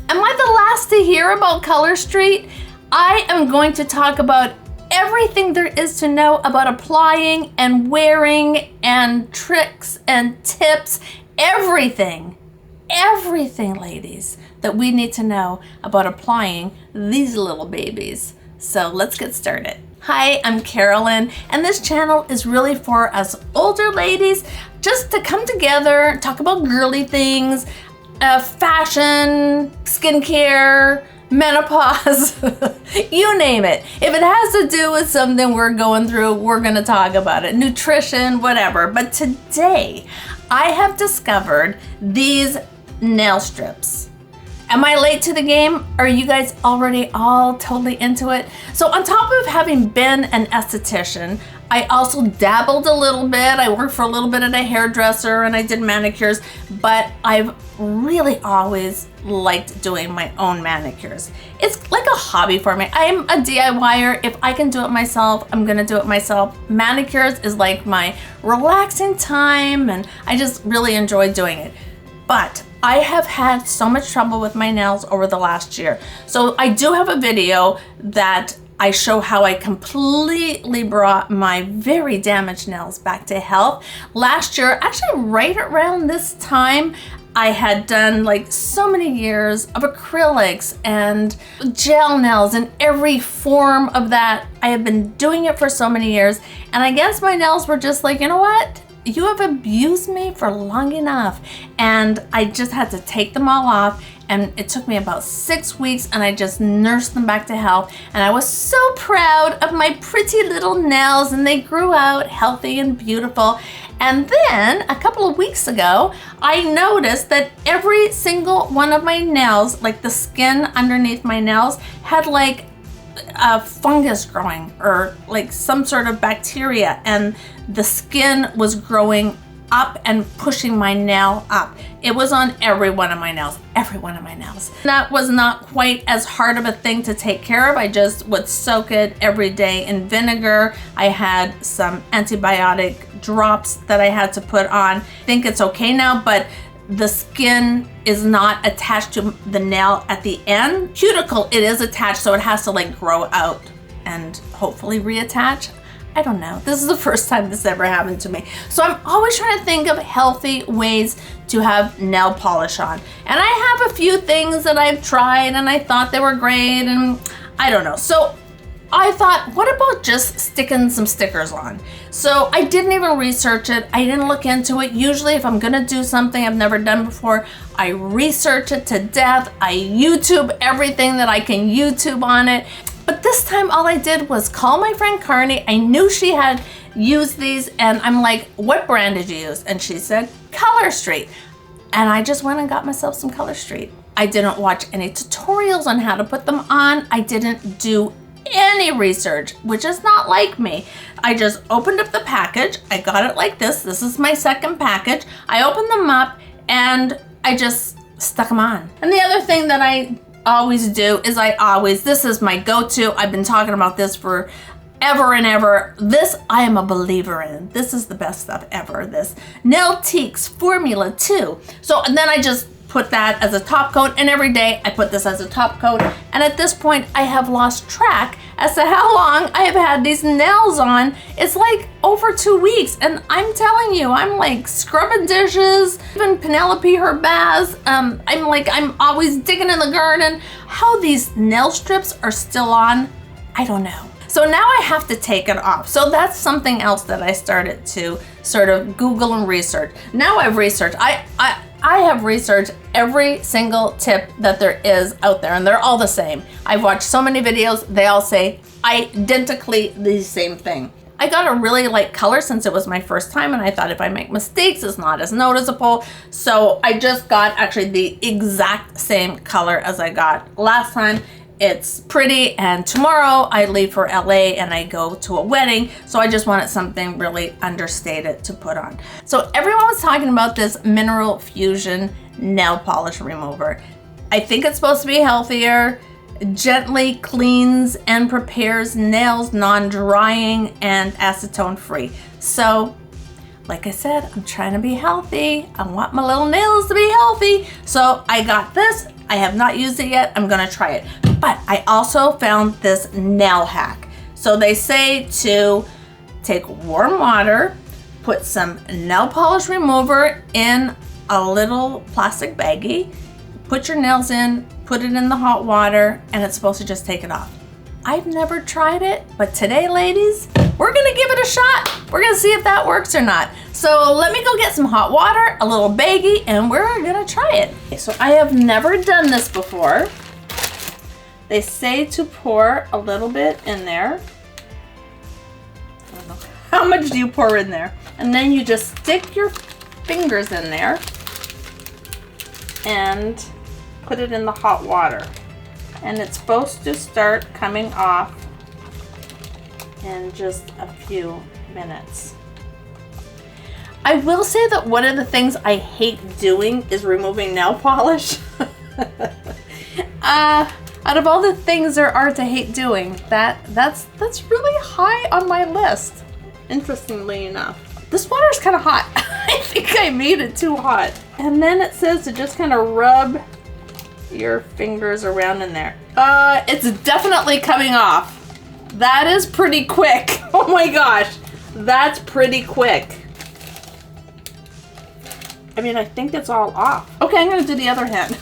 Am I the last to hear about Color Street? I am going to talk about everything there is to know about applying and wearing and tricks and tips, everything, ladies, that we need to know about applying these little babies. So let's get started. Hi, I'm Carolyn, and this channel is really for us older ladies just to come together, talk about girly things, fashion, skincare, menopause, you name it. If it has to do with something we're going through, we're gonna talk about it. Nutrition, whatever. But today, I have discovered these nail strips. Am I late to the game? Are you guys already all totally into it? So on top of having been an esthetician, I also dabbled a little bit. I worked for a little bit at a hairdresser and I did manicures, but I've really always liked doing my own manicures. It's like a hobby for me. I'm a DIYer. If I can do it myself, I'm gonna do it myself. Manicures is like my relaxing time and I just really enjoy doing it. But I have had so much trouble with my nails over the last year. So I do have a video that I show how I completely brought my very damaged nails back to health. Last year, actually right around this time, I had done like so many years of acrylics and gel nails and every form of that. I have been doing it for so many years. And I guess my nails were just like, you know what? You have abused me for long enough. And I just had to take them all off. And it took me about 6 weeks and I just nursed them back to health. And I was so proud of my pretty little nails and they grew out healthy and beautiful. And then a couple of weeks ago, I noticed that every single one of my nails, like the skin underneath my nails, had like a fungus growing or like some sort of bacteria, and the skin was growing up and pushing my nail up. It was on every one of my nails, every one of my nails. That was not quite as hard of a thing to take care of. I just would soak it every day in vinegar. I had some antibiotic drops that I had to put on. I think it's okay now, but the skin is not attached to the nail at the end. Cuticle, it is attached, so it has to like grow out and hopefully reattach. I don't know. This is the first time this ever happened to me. So I'm always trying to think of healthy ways to have nail polish on. And I have a few things that I've tried and I thought they were great and I don't know. So I thought, what about just sticking some stickers on? So I didn't even research it. I didn't look into it. Usually if I'm gonna do something I've never done before, I research it to death. I YouTube everything that I can YouTube on it. But this time all I did was call my friend Carney. I knew she had used these and I'm like, what brand did you use? And she said, Color Street. And I just went and got myself some Color Street. I didn't watch any tutorials on how to put them on. I didn't do any research, which is not like me. I just opened up the package. I got it like this. This is my second package. I opened them up and I just stuck them on. And the other thing that I always do is this is my go-to. I've been talking about this for ever and ever. This I am a believer in. This is the best stuff ever. This Nailtiques Formula 2. So and then I just put that as a top coat, and every day I put this as a top coat. And at this point I have lost track as to how long I have had these nails on. It's like over 2 weeks, and I'm telling you, I'm like scrubbing dishes, even Penelope her baths. I'm always digging in the garden. How these nail strips are still on, I don't know. So now I have to take it off. So that's something else that I started to sort of Google and research. Now I've researched, I have researched every single tip that there is out there, and they're all the same. I've watched so many videos, they all say identically the same thing. I got a really light color since it was my first time, and I thought if I make mistakes, it's not as noticeable. So I just got actually the exact same color as I got last time. It's pretty, and tomorrow I leave for LA and I go to a wedding, so I just wanted something really understated to put on. So everyone was talking about this Mineral Fusion nail polish remover. I think it's supposed to be healthier, gently cleans and prepares nails, non-drying and acetone free. So like I said, I'm trying to be healthy. I want my little nails to be healthy. So I got this I have not used it yet. I'm gonna try it. But I also found this nail hack. So they say to take warm water, put some nail polish remover in a little plastic baggie, put your nails in, put it in the hot water, and it's supposed to just take it off. I've never tried it, but today, ladies, we're gonna give it a shot. We're gonna see if that works or not. So let me go get some hot water, a little baggie, and we're gonna try it. Okay, so I have never done this before. They say to pour a little bit in there. I don't know. How much do you pour in there? And then you just stick your fingers in there and put it in the hot water. And it's supposed to start coming off in just a few minutes. I will say that one of the things I hate doing is removing nail polish. Out of all the things there are to hate doing, that's really high on my list. Interestingly enough. This water is kind of hot. I think I made it too hot. And then it says to just kind of rub your fingers around in there. It's definitely coming off. That is pretty quick. Oh my gosh, that's pretty quick. I mean, I think it's all off. Okay, I'm gonna do the other hand.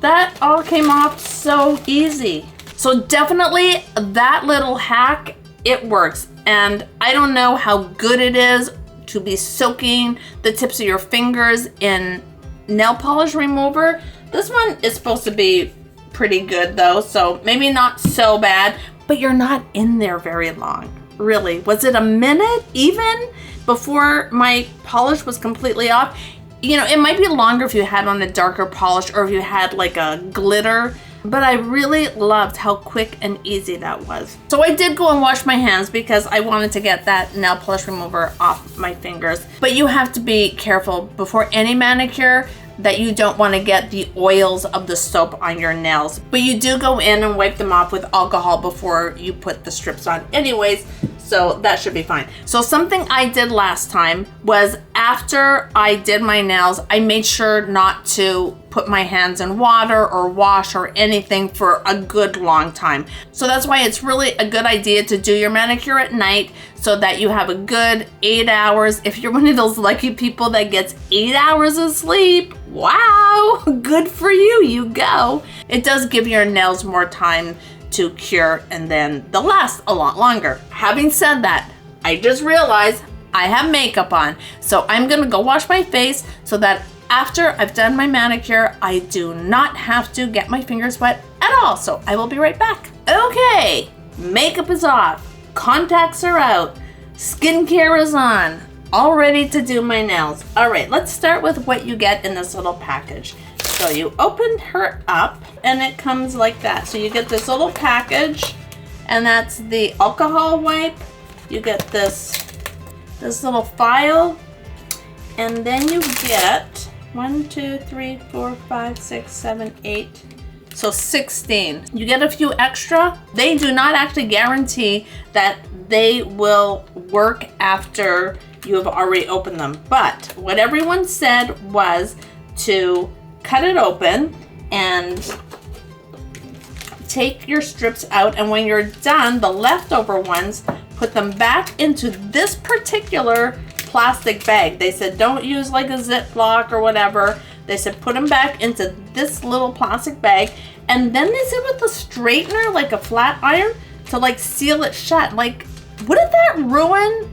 That all came off so easy. So definitely that little hack, it works. And I don't know how good it is to be soaking the tips of your fingers in nail polish remover. This one is supposed to be pretty good though, so maybe not so bad, but you're not in there very long. Really, was it a minute even before my polish was completely off? You know, it might be longer if you had on a darker polish or if you had like a glitter, but I really loved how quick and easy that was. So I did go and wash my hands because I wanted to get that nail polish remover off my fingers. But you have to be careful before any manicure that you don't want to get the oils of the soap on your nails. But you do go in and wipe them off with alcohol before you put the strips on anyways, so that should be fine. So something I did last time was after I did my nails, I made sure not to put my hands in water or wash or anything for a good long time. So that's why it's really a good idea to do your manicure at night so that you have a good 8 hours. If you're one of those lucky people that gets 8 hours of sleep, wow, good for you, you go. It does give your nails more time to cure and then they'll last a lot longer. Having said that, I just realized I have makeup on. So I'm gonna go wash my face so that after I've done my manicure, I do not have to get my fingers wet at all. So I will be right back. Okay, makeup is off, contacts are out, skincare is on, all ready to do my nails. All right, let's start with what you get in this little package. So you open her up and it comes like that. So you get this little package and that's the alcohol wipe. You get this little file and then you get 1, 2, 3, 4, 5, 6, 7, 8. So 16. You get a few extra. They do not actually guarantee that they will work after you have already opened them. But what everyone said was to cut it open and take your strips out. And when you're done, the leftover ones, put them back into this particular plastic bag. They said don't use like a Ziploc or whatever. They said put them back into this little plastic bag, and then they said with a straightener, like a flat iron, to like seal it shut. Like, wouldn't that ruin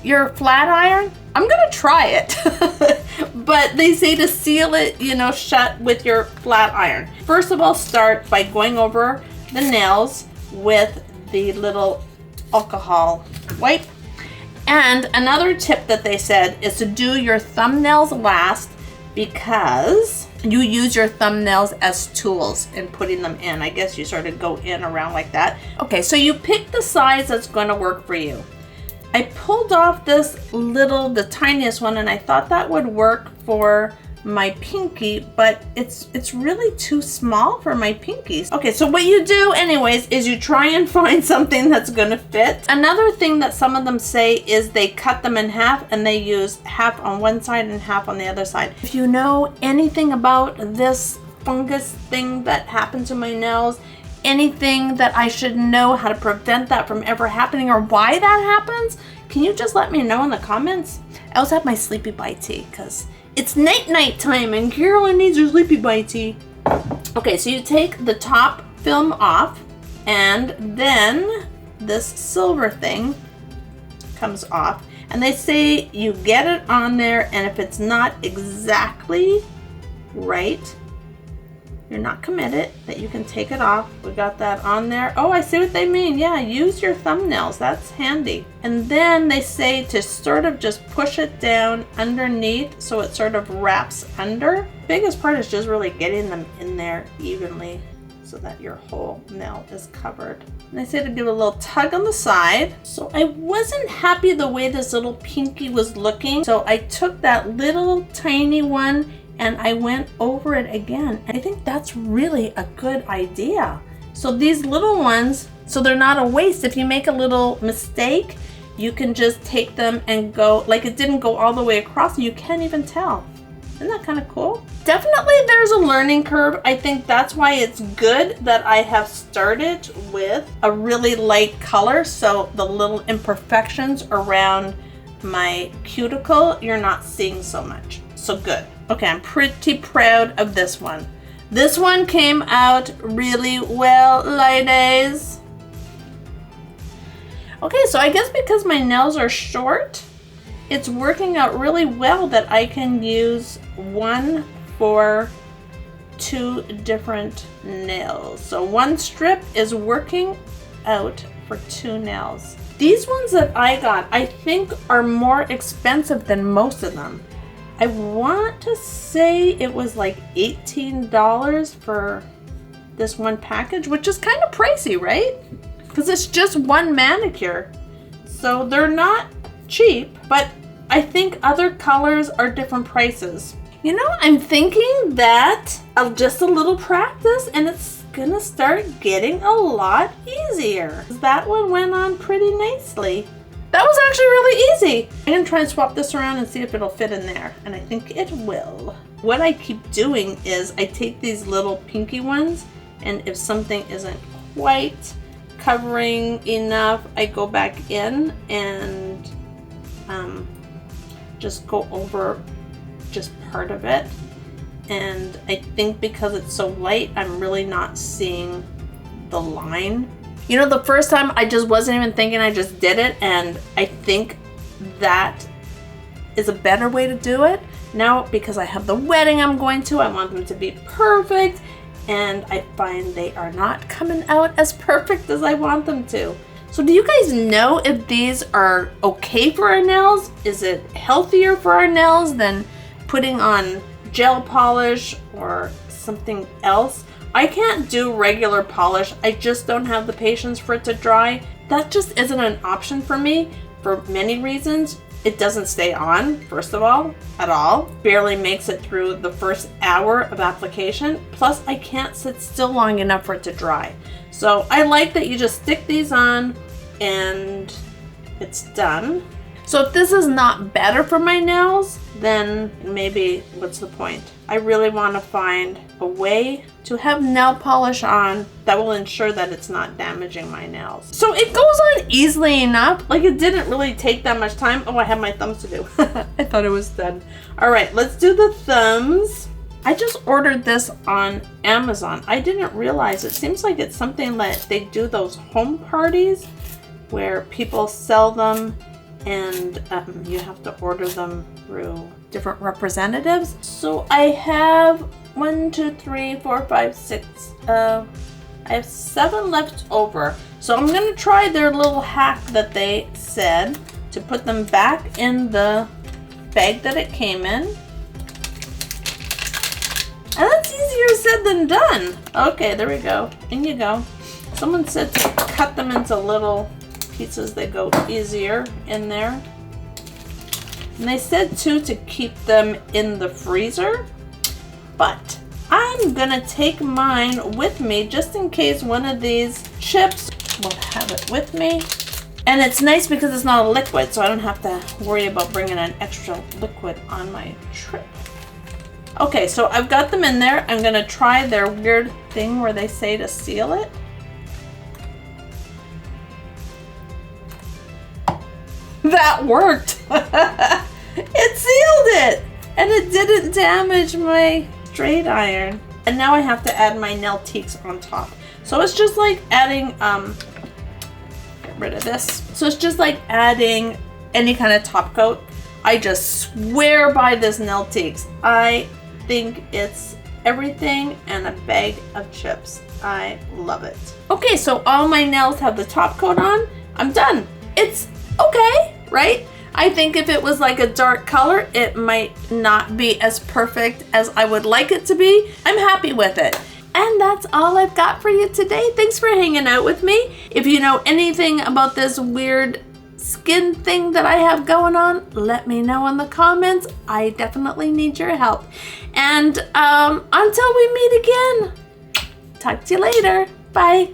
your flat iron? I'm gonna try it. But they say to seal it, you know, shut with your flat iron. First of all, start by going over the nails with the little alcohol wipe. And another tip that they said is to do your thumbnails last because you use your thumbnails as tools in putting them in. I guess you sort of go in around like that. Okay, so you pick the size that's going to work for you. I pulled off this little, the tiniest one, and I thought that would work for my pinky, but it's really too small for my pinkies. Okay, so what you do anyways is you try and find something that's gonna fit. Another thing that some of them say is they cut them in half and they use half on one side and half on the other side. If you know anything about this fungus thing that happened to my nails, anything that I should know how to prevent that from ever happening or why that happens, can you just let me know in the comments? I also have my Sleepy Bite tea because it's night time and Carolyn needs her Sleepy Bite tea. Okay, so you take the top film off and then this silver thing comes off. And they say you get it on there, and if it's not exactly right, you're not committed, that you can take it off. We got that on there. Oh, I see what they mean. Yeah, use your thumbnails. That's handy. And then they say to sort of just push it down underneath so it sort of wraps under. Biggest part is just really getting them in there evenly so that your whole nail is covered. And I say to give a little tug on the side. So I wasn't happy the way this little pinky was looking. So I took that little tiny one and I went over it again. I think that's really a good idea. So these little ones, so they're not a waste. If you make a little mistake, you can just take them and go, like it didn't go all the way across and you can't even tell. Isn't that kind of cool? Definitely there's a learning curve. I think that's why it's good that I have started with a really light color. So the little imperfections around my cuticle, you're not seeing so much. So good. Okay, I'm pretty proud of this one. This one came out really well, ladies. Okay, so I guess because my nails are short, it's working out really well that I can use one for two different nails. So one strip is working out for two nails. These ones that I got, I think are more expensive than most of them. I want to say it was like $18 for this one package, which is kind of pricey, right? Because it's just one manicure. So they're not cheap, but I think other colors are different prices. You know, I'm thinking that of just a little practice and it's gonna start getting a lot easier. That one went on pretty nicely. That was actually really easy. I'm gonna try and swap this around and see if it'll fit in there, and I think it will. What I keep doing is I take these little pinky ones, and if something isn't quite covering enough, I go back in and just go over just part of it. And I think because it's so light, I'm really not seeing the line. You know, the first time I just wasn't even thinking, I just did it, and I think that is a better way to do it. Now, because I have the wedding I'm going to, I want them to be perfect, and I find they are not coming out as perfect as I want them to. So do you guys know if these are okay for our nails? Is it healthier for our nails than putting on gel polish or something else? I can't do regular polish. I just don't have the patience for it to dry. That just isn't an option for me for many reasons. It doesn't stay on, first of all, at all. Barely makes it through the first hour of application. Plus, I can't sit still long enough for it to dry. So I like that you just stick these on and it's done. So if this is not better for my nails, then maybe what's the point? I really want to find a way to have nail polish on that will ensure that it's not damaging my nails. So it goes on easily enough. Like it didn't really take that much time. Oh, I have my thumbs to do. I thought it was done. All right, let's do the thumbs. I just ordered this on Amazon. I didn't realize, it seems like it's something that they do those home parties where people sell them and you have to order them through different representatives. So I have 1, 2, 3, 4, 5, 6. I have 7 left over. So I'm gonna try their little hack that they said to put them back in the bag that it came in. And that's easier said than done. Okay, there we go. In you go. Someone said to cut them into little pieces that go easier in there. And they said too to keep them in the freezer, but I'm gonna take mine with me just in case one of these chips will have it with me. And it's nice because it's not a liquid, so I don't have to worry about bringing an extra liquid on my trip. Okay, so I've got them in there. I'm gonna try their weird thing where they say to seal it. That worked. It sealed it, and it didn't damage my straight iron. And now I have to add my Nailtiques on top. So it's just like adding, get rid of this. So it's just like adding any kind of top coat. I just swear by this Nailtiques. I think it's everything and a bag of chips. I love it. Okay, so all my nails have the top coat on. I'm done. It's okay, right? I think if it was like a dark color, it might not be as perfect as I would like it to be. I'm happy with it. And that's all I've got for you today. Thanks for hanging out with me. If you know anything about this weird skin thing that I have going on, let me know in the comments. I definitely need your help. And until we meet again, talk to you later. Bye.